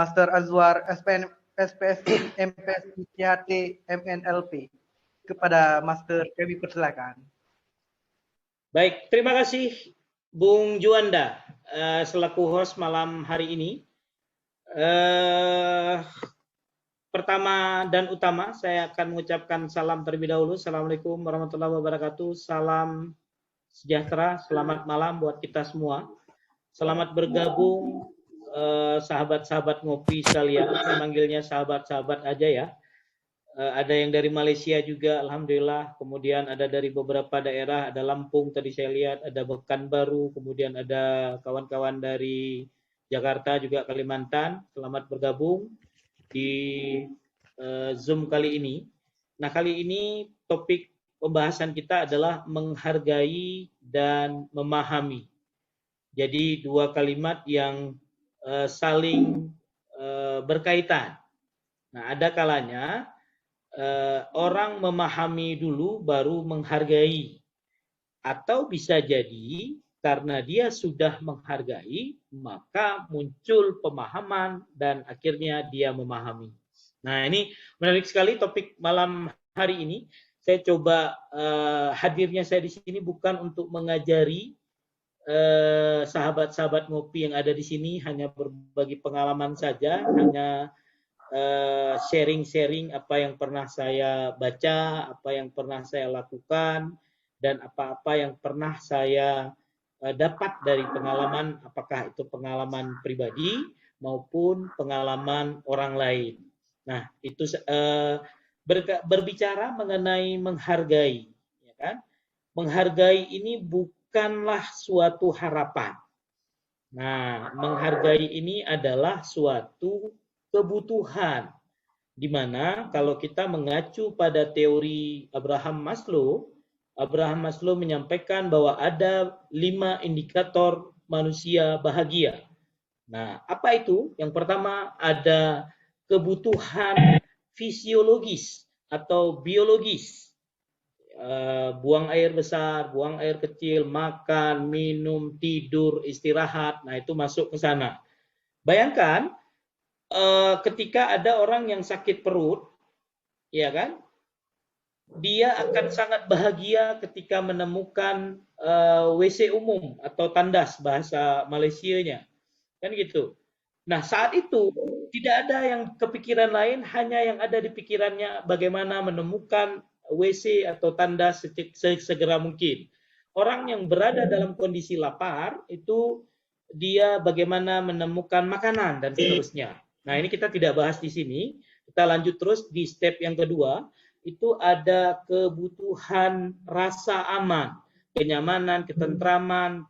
Master Azwar SPN, SPSI, MPSI, THT, MNLP. Kepada Master kami persilakan. Baik, terima kasih Bung Juanda selaku host malam hari ini. Pertama dan utama saya akan mengucapkan salam terlebih dahulu. Assalamualaikum warahmatullahi wabarakatuh. Salam sejahtera, selamat malam buat kita semua. Selamat bergabung sahabat-sahabat ngopi sekalian. Saya manggilnya sahabat-sahabat aja ya. Ada yang dari Malaysia juga, alhamdulillah. Kemudian ada dari beberapa daerah, ada Lampung tadi saya lihat, ada Pekanbaru, kemudian ada kawan-kawan dari Jakarta juga, Kalimantan. Selamat bergabung di Zoom kali ini. Nah, kali ini topik pembahasan kita adalah menghargai dan memahami. Jadi dua kalimat yang saling berkaitan. Nah, ada kalanya orang memahami dulu baru menghargai, atau bisa jadi karena dia sudah menghargai maka muncul pemahaman dan akhirnya dia memahami. Nah, ini menarik sekali topik malam hari ini. Saya coba hadirnya saya di sini bukan untuk mengajari sahabat-sahabat ngopi yang ada di sini, hanya berbagi pengalaman saja, hanya sharing-sharing apa yang pernah saya baca, apa yang pernah saya lakukan, dan apa-apa yang pernah saya dapat dari pengalaman, apakah itu pengalaman pribadi maupun pengalaman orang lain. Nah, itu berbicara mengenai menghargai, ya kan? Menghargai ini bukanlah suatu harapan. Nah, menghargai ini adalah suatu kebutuhan, di mana kalau kita mengacu pada teori Abraham Maslow menyampaikan bahwa ada 5 indikator manusia bahagia. Nah, apa itu? Yang pertama ada kebutuhan fisiologis atau biologis. Buang air besar, buang air kecil, makan, minum, tidur, istirahat. Nah, itu masuk ke sana. Bayangkan ketika ada orang yang sakit perut, ya kan? Dia akan sangat bahagia ketika menemukan WC umum atau tandas bahasa Malaysianya. Kan gitu. Nah, saat itu tidak ada yang kepikiran lain, hanya yang ada di pikirannya bagaimana menemukan WC atau tandas segera mungkin. Orang yang berada dalam kondisi lapar itu dia bagaimana menemukan makanan dan seterusnya. Nah, ini kita tidak bahas di sini. Kita lanjut terus di step yang kedua. Itu ada kebutuhan rasa aman, kenyamanan, ketentraman,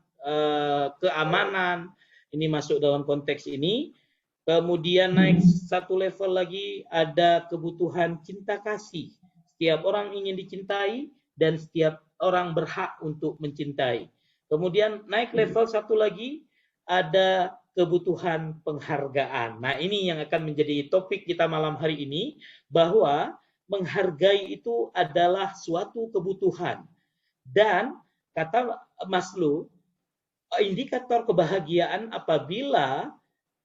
keamanan. Ini masuk dalam konteks ini. Kemudian naik satu level lagi, ada kebutuhan cinta kasih. Setiap orang ingin dicintai dan setiap orang berhak untuk mencintai. Kemudian naik level satu lagi, ada kebutuhan penghargaan. Nah, ini yang akan menjadi topik kita malam hari ini, bahwa menghargai itu adalah suatu kebutuhan. Dan kata Maslow, indikator kebahagiaan apabila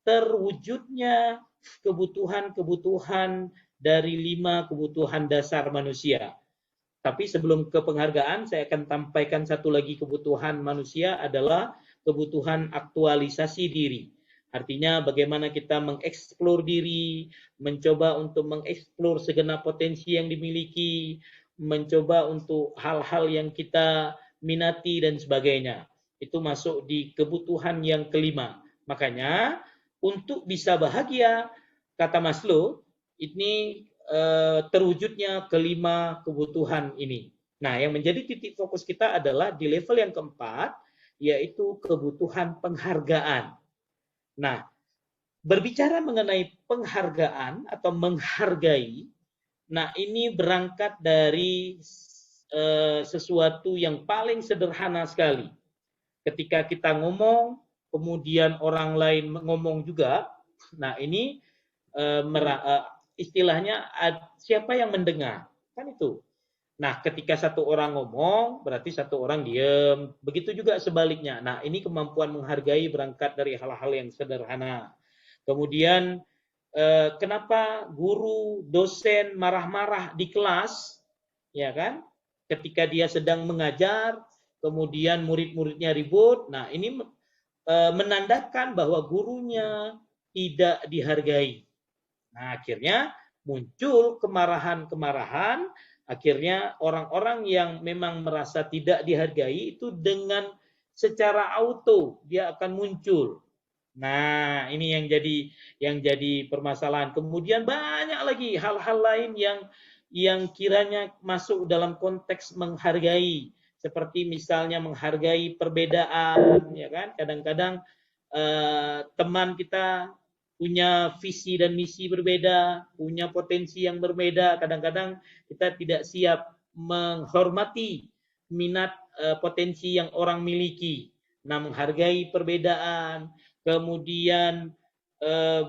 terwujudnya kebutuhan-kebutuhan dari 5 kebutuhan dasar manusia. Tapi sebelum ke penghargaan, saya akan sampaikan satu lagi kebutuhan manusia adalah kebutuhan aktualisasi diri. Artinya bagaimana kita mengeksplor diri, mencoba untuk mengeksplor segenap potensi yang dimiliki, mencoba untuk hal-hal yang kita minati dan sebagainya. Itu masuk di kebutuhan yang kelima. Makanya untuk bisa bahagia, kata Maslow, ini terwujudnya kelima kebutuhan ini. Nah, yang menjadi titik fokus kita adalah di level yang keempat, yaitu kebutuhan penghargaan. Nah, berbicara mengenai penghargaan atau menghargai, nah ini berangkat dari sesuatu yang paling sederhana sekali. Ketika kita ngomong, kemudian orang lain ngomong juga, nah ini istilahnya siapa yang mendengar, kan itu. Nah, ketika satu orang ngomong, berarti satu orang diem. Begitu juga sebaliknya. Nah, ini kemampuan menghargai berangkat dari hal-hal yang sederhana. Kemudian kenapa guru, dosen marah-marah di kelas, ya kan? Ketika dia sedang mengajar, kemudian murid-muridnya ribut. Nah, ini menandakan bahwa gurunya tidak dihargai. Nah, akhirnya muncul kemarahan-kemarahan, akhirnya orang-orang yang memang merasa tidak dihargai itu dengan secara auto dia akan muncul. Nah, ini yang jadi permasalahan. Kemudian banyak lagi hal-hal lain yang kiranya masuk dalam konteks menghargai, seperti misalnya menghargai perbedaan, ya kan? Kadang-kadang teman kita punya visi dan misi berbeda, punya potensi yang berbeda. Kadang-kadang kita tidak siap menghormati minat potensi yang orang miliki. Nah, menghargai perbedaan. Kemudian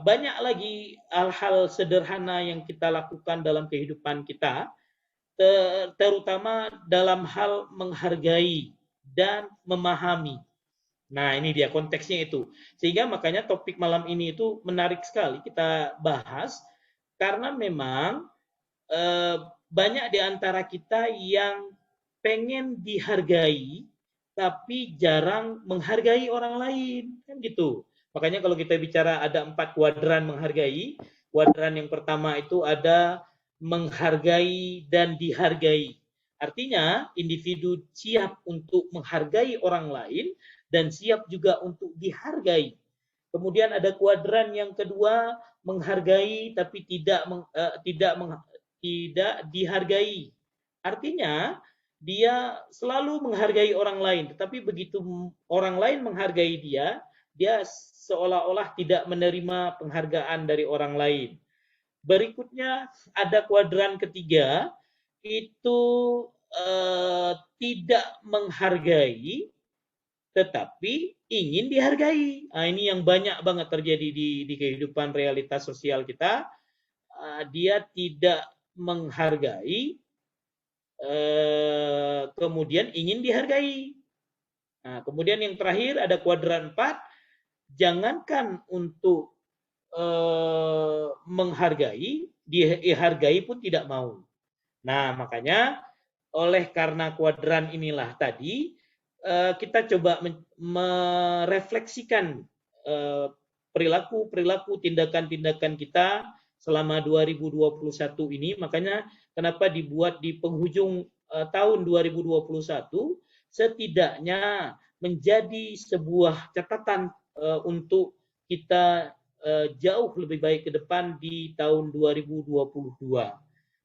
banyak lagi hal-hal sederhana yang kita lakukan dalam kehidupan kita, terutama dalam hal menghargai dan memahami. Nah, ini dia konteksnya itu. Sehingga makanya topik malam ini itu menarik sekali kita bahas, karena memang banyak di antara kita yang pengen dihargai, tapi jarang menghargai orang lain, kan gitu. Makanya kalau kita bicara ada 4 kuadran menghargai, kuadran yang pertama itu ada menghargai dan dihargai. Artinya individu siap untuk menghargai orang lain dan siap juga untuk dihargai. Kemudian ada kuadran yang kedua, menghargai tapi tidak dihargai. Artinya dia selalu menghargai orang lain, tetapi begitu orang lain menghargai dia, dia seolah-olah tidak menerima penghargaan dari orang lain. Berikutnya ada kuadran ketiga, itu tidak menghargai, tetapi ingin dihargai. Nah, ini yang banyak banget terjadi di kehidupan realitas sosial kita. Dia tidak menghargai, kemudian ingin dihargai. Nah, kemudian yang terakhir ada kuadran 4, jangankan untuk menghargai, dihargai pun tidak mau. Nah, makanya oleh karena kuadran inilah tadi, kita coba merefleksikan perilaku-perilaku, tindakan-tindakan kita selama 2021 ini. Makanya kenapa dibuat di penghujung tahun 2021, setidaknya menjadi sebuah catatan untuk kita jauh lebih baik ke depan di tahun 2022.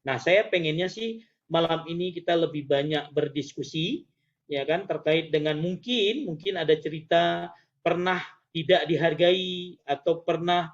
Nah, saya pengennya sih malam ini kita lebih banyak berdiskusi, ya kan, terkait dengan mungkin ada cerita pernah tidak dihargai atau pernah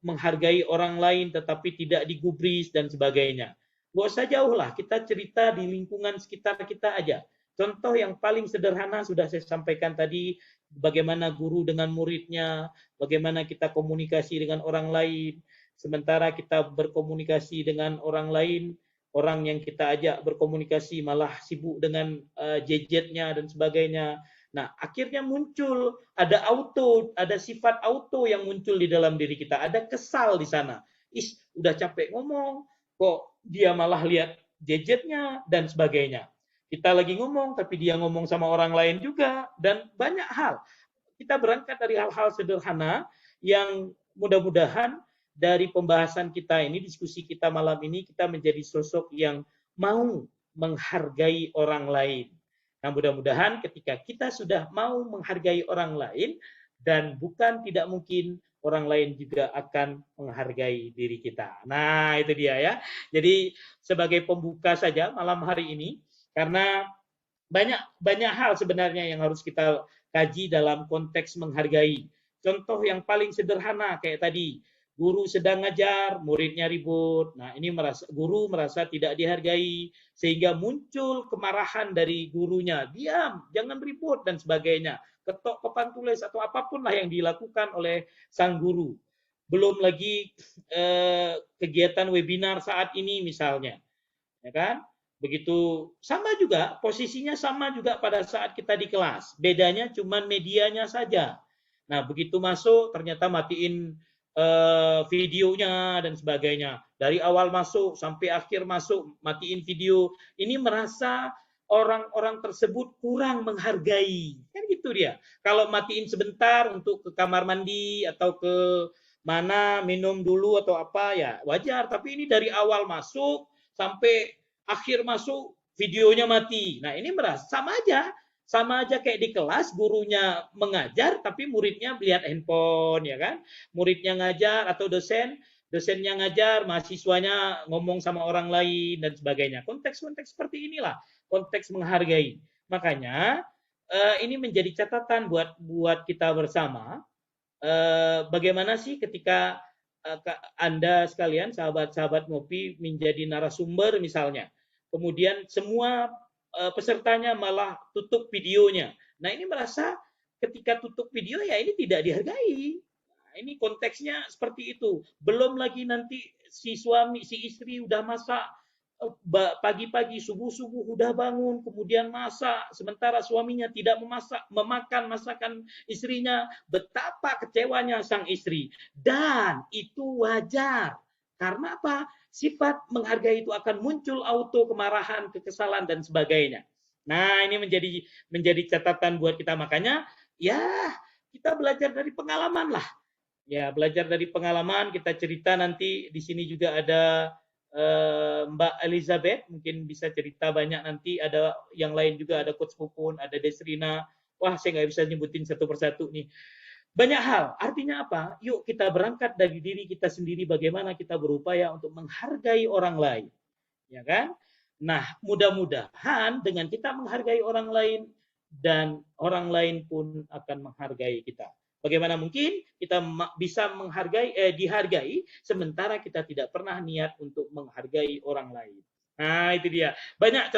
menghargai orang lain tetapi tidak digubris dan sebagainya. Nggak usah jauh lah, kita cerita di lingkungan sekitar kita aja. Contoh yang paling sederhana sudah saya sampaikan tadi, bagaimana guru dengan muridnya, bagaimana kita komunikasi dengan orang lain, sementara kita berkomunikasi dengan orang lain, orang yang kita ajak berkomunikasi malah sibuk dengan gadgetnya dan sebagainya. Nah, akhirnya muncul ada sifat auto yang muncul di dalam diri kita, ada kesal di sana. Udah capek ngomong, kok dia malah lihat gadgetnya dan sebagainya. Kita lagi ngomong, tapi dia ngomong sama orang lain juga, dan banyak hal. Kita berangkat dari hal-hal sederhana yang mudah-mudahan dari pembahasan kita ini, diskusi kita malam ini, kita menjadi sosok yang mau menghargai orang lain. Nah, mudah-mudahan ketika kita sudah mau menghargai orang lain, dan bukan tidak mungkin orang lain juga akan menghargai diri kita. Nah, itu dia ya. Jadi sebagai pembuka saja malam hari ini, karena banyak hal sebenarnya yang harus kita kaji dalam konteks menghargai. Contoh yang paling sederhana kayak tadi, guru sedang ngajar, muridnya ribut. Nah, ini guru merasa tidak dihargai, sehingga muncul kemarahan dari gurunya. Diam, jangan ribut, dan sebagainya. Ketok papan tulis atau apapun lah yang dilakukan oleh sang guru. Belum lagi kegiatan webinar saat ini misalnya. Ya kan? Begitu sama juga, posisinya sama juga pada saat kita di kelas. Bedanya cuma medianya saja. Nah, begitu masuk ternyata matiin videonya dan sebagainya. Dari awal masuk sampai akhir masuk, matiin video. Ini merasa orang-orang tersebut kurang menghargai. Kan gitu dia. Kalau matiin sebentar untuk ke kamar mandi atau ke mana minum dulu atau apa ya wajar. Tapi ini dari awal masuk sampai akhir masuk videonya mati. Nah ini merasa sama aja kayak di kelas gurunya mengajar tapi muridnya lihat handphone ya kan, muridnya ngajar atau dosennya ngajar, mahasiswanya ngomong sama orang lain dan sebagainya. Konteks-konteks seperti inilah konteks menghargai. Makanya ini menjadi catatan buat kita bersama. Bagaimana sih ketika Anda sekalian, sahabat-sahabat ngopi, menjadi narasumber misalnya, kemudian semua pesertanya malah tutup videonya. Nah ini merasa ketika tutup video ya ini tidak dihargai. Nah, ini konteksnya seperti itu. Belum lagi nanti si suami, si istri udah masak pagi-pagi subuh-subuh udah bangun kemudian masak sementara suaminya tidak memakan masakan istrinya, betapa kecewanya sang istri. Dan itu wajar. Karena apa? Sifat menghargai itu akan muncul auto kemarahan, kekesalan dan sebagainya. Nah, ini menjadi catatan buat kita. Makanya ya kita belajar dari pengalaman lah. Ya, belajar dari pengalaman, kita cerita nanti di sini juga ada Mbak Elizabeth, mungkin bisa cerita banyak nanti, ada yang lain juga, ada Coach Pupun, ada Desrina. Wah, saya nggak bisa nyebutin satu persatu nih. Banyak hal. Artinya apa? Yuk kita berangkat dari diri kita sendiri, bagaimana kita berupaya untuk menghargai orang lain. Ya kan? Nah, mudah-mudahan dengan kita menghargai orang lain dan orang lain pun akan menghargai kita. Bagaimana mungkin kita bisa dihargai sementara kita tidak pernah niat untuk menghargai orang lain. Nah, itu dia. Banyak contoh